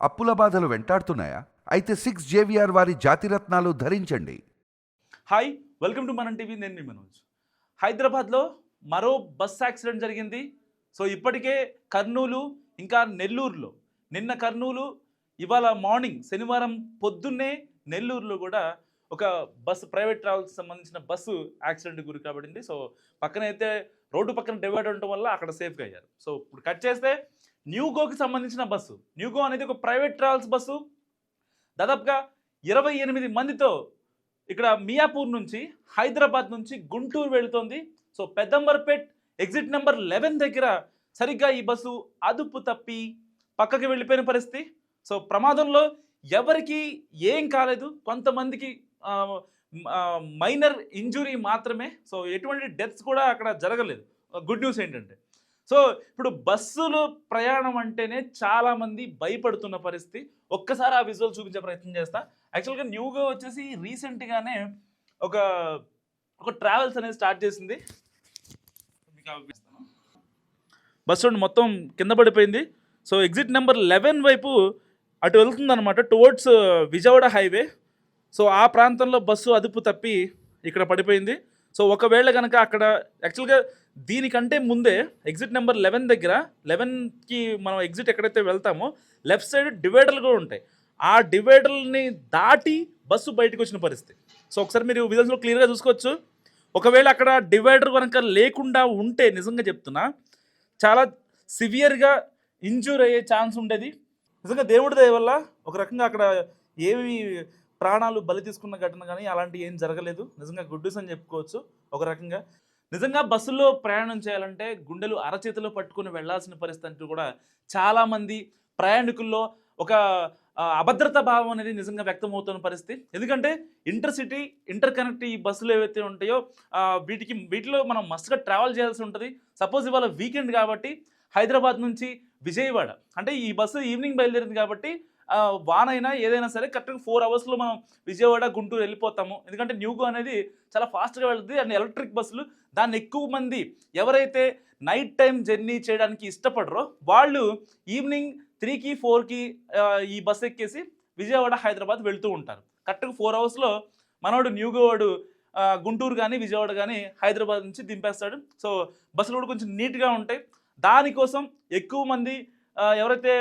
అప్పుల బాధలు వెంటాడుతున్నాయా? అయితే 6 జేవిఆర్ వారి జాతిరత్నాలు ధరించండి. హాయ్, వెల్కమ్ టు మనం టీవీ. నేను మీ మనోజ్. హైదరాబాద్లో మరో బస్ యాక్సిడెంట్ జరిగింది. సో ఇప్పటికే కర్నూలు, ఇంకా నెల్లూరులో, నిన్న కర్నూలు, ఇవాళ మార్నింగ్ శనివారం పొద్దున్నే నెల్లూరులో కూడా ఒక బస్సు, ప్రైవేట్ ట్రావెల్స్ సంబంధించిన బస్సు యాక్సిడెంట్ గురి కాబడింది. సో పక్కన అయితే రోడ్డు పక్కన డివైడ్ ఉండటం వల్ల అక్కడ సేఫ్గా అయ్యారు. సో ఇప్పుడు కట్ చేస్తే న్యూగోకి సంబంధించిన బస్సు. న్యూగో అనేది ఒక ప్రైవేట్ ట్రావెల్స్ బస్సు. దాదాపుగా 28 మందితో ఇక్కడ మియాపూర్ నుంచి, హైదరాబాద్ నుంచి గుంటూరు వెళుతోంది. సో పెద్దంబర్పేట్ ఎగ్జిట్ నెంబర్ 11 దగ్గర సరిగ్గా ఈ బస్సు అదుపు తప్పి పక్కకి వెళ్ళిపోయిన పరిస్థితి. సో ప్రమాదంలో ఎవరికి ఏం కాలేదు, కొంతమందికి మైనర్ ఇంజురీ మాత్రమే. సో ఎటువంటి డెత్స్ కూడా అక్కడ జరగలేదు. గుడ్ న్యూస్ ఏంటంటే, సో ఇప్పుడు బస్సులో ప్రయాణం అంటేనే చాలామంది భయపడుతున్న పరిస్థితి. ఒక్కసారి ఆ విజువల్ చూపించే ప్రయత్నం చేస్తా. యాక్చువల్గా న్యూగా వచ్చేసి రీసెంట్గానే ఒక ట్రావెల్స్ అనేది స్టార్ట్ చేసింది. బస్సు మొత్తం కింద పడిపోయింది. సో ఎగ్జిట్ నెంబర్ 11 వైపు అటు వెళ్తుందన్నమాట, టువర్డ్స్ విజయవాడ హైవే. సో ఆ ప్రాంతంలో బస్సు అదుపు తప్పి ఇక్కడ పడిపోయింది. సో ఒకవేళ కనుక అక్కడ యాక్చువల్గా దీనికంటే ముందే ఎగ్జిట్ నెంబర్ 11 దగ్గర, 11కి మనం ఎగ్జిట్ ఎక్కడైతే వెళ్తామో లెఫ్ట్ సైడ్ డివైడర్లు కూడా ఉంటాయి. ఆ డివైడర్ని దాటి బస్సు బయటకు వచ్చిన పరిస్థితి. సో ఒకసారి మీరు విజువల్స్లో క్లియర్గా చూసుకోవచ్చు. ఒకవేళ అక్కడ డివైడర్ కనుక లేకుండా ఉంటే, నిజంగా చెప్తున్నా, చాలా సివియర్గా ఇంజూర్ అయ్యే ఛాన్స్ ఉండేది. నిజంగా దేవుడి దయ వల్ల ఒక రకంగా అక్కడ ఏమి ప్రాణాలు బలి తీసుకున్న ఘటన కానీ అలాంటివి ఏం జరగలేదు. నిజంగా గుడ్ న్యూస్ అని చెప్పుకోవచ్చు ఒక రకంగా. నిజంగా బస్సులో ప్రయాణం చేయాలంటే గుండెలు అరచేతిలో పట్టుకుని వెళ్లాల్సిన పరిస్థితి అంటూ కూడా చాలామంది ప్రయాణికుల్లో ఒక అభద్రతా భావం అనేది నిజంగా వ్యక్తమవుతున్న పరిస్థితి. ఎందుకంటే ఇంటర్సిటీ, ఇంటర్ కనెక్ట్ ఈ బస్సులు ఏవైతే ఉంటాయో వీటిలో మనం మస్ట్గా ట్రావెల్ చేయాల్సి ఉంటుంది. సపోజ్ ఇవాళ వీకెండ్ కాబట్టి హైదరాబాద్ నుంచి విజయవాడ, అంటే ఈ బస్సు ఈవినింగ్ బయలుదేరింది కాబట్టి వానైనా ఏదైనా సరే కరెక్ట్గా 4 అవర్స్లో మనం విజయవాడ, గుంటూరు వెళ్ళిపోతాము. ఎందుకంటే న్యూగో అనేది చాలా ఫాస్ట్గా వెళ్తుంది అండ్ ఎలక్ట్రిక్ బస్సులు. దాన్ని ఎక్కువ మంది ఎవరైతే నైట్ టైం జర్నీ చేయడానికి ఇష్టపడరో వాళ్ళు ఈవినింగ్ 3కి 4కి ఈ బస్సు ఎక్కేసి విజయవాడ, హైదరాబాద్ వెళ్తూ ఉంటారు. కరెక్ట్గా 4 అవర్స్లో మనోడు న్యూగో వాడు గుంటూరు కానీ, విజయవాడ కానీ, హైదరాబాద్ నుంచి దింపేస్తాడు. సో బస్సులు కూడా కొంచెం నీట్గా ఉంటాయి. దానికోసం ఎక్కువ మంది ఎవరైతే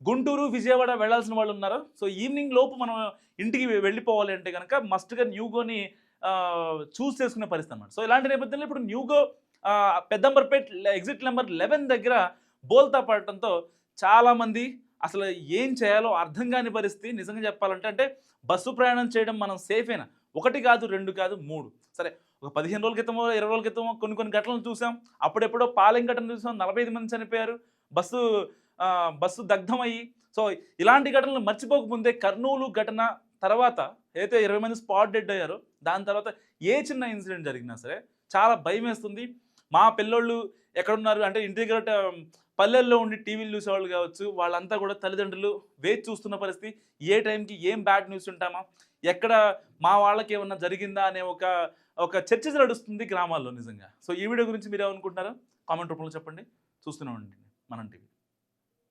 గుంటూరు, విజయవాడ వెళ్లాల్సిన వాళ్ళు ఉన్నారో, సో ఈవినింగ్ లోపు మనం ఇంటికి వెళ్ళిపోవాలి అంటే కనుక మస్ట్గా న్యూగోని చూస్ చేసుకునే పరిస్థితి అన్నమాట. సో ఇలాంటి నేపథ్యంలో ఇప్పుడు న్యూగో పెద్దంబర్పేట్ ఎగ్జిట్ నెంబర్ 11 దగ్గర బోల్తా పడటంతో చాలామంది అసలు ఏం చేయాలో అర్థం కాని పరిస్థితి. నిజంగా చెప్పాలంటే, అంటే బస్సు ప్రయాణం చేయడం మనం సేఫేనా? 1 కాదు, 2 కాదు, 3. సరే, ఒక 15 రోజుల క్రితమో, 20 రోజుల క్రితమో కొన్ని ఘటనలు చూసాం. అప్పుడెప్పుడో పాలెం ఘటన చూసాం, 45 మంది చనిపోయారు, బస్సు దగ్ధమయ్యి. సో ఇలాంటి ఘటనలు మర్చిపోకముందే కర్నూలు ఘటన తర్వాత అయితే 20 మంది స్పాట్ డెడ్ అయ్యారో, దాని తర్వాత ఏ చిన్న ఇన్సిడెంట్ జరిగినా సరే చాలా భయం వేస్తుంది. మా పిల్లోళ్ళు ఎక్కడున్నారు అంటే, ఇంటి దగ్గర పల్లెల్లో ఉండి టీవీలు చూసేవాళ్ళు కావచ్చు, వాళ్ళంతా కూడా తల్లిదండ్రులు వేచి చూస్తున్న పరిస్థితి. ఏ టైంకి ఏం బ్యాడ్ న్యూస్ ఉంటామా, ఎక్కడ మా వాళ్ళకి ఏమన్నా జరిగిందా అనే ఒక చర్చ నడుస్తుంది గ్రామాల్లో నిజంగా. సో ఈ వీడియో గురించి మీరు ఏమనుకుంటున్నారో కామెంట్ రూపంలో చెప్పండి. చూస్తూనే ఉండండి మనం టీవీ.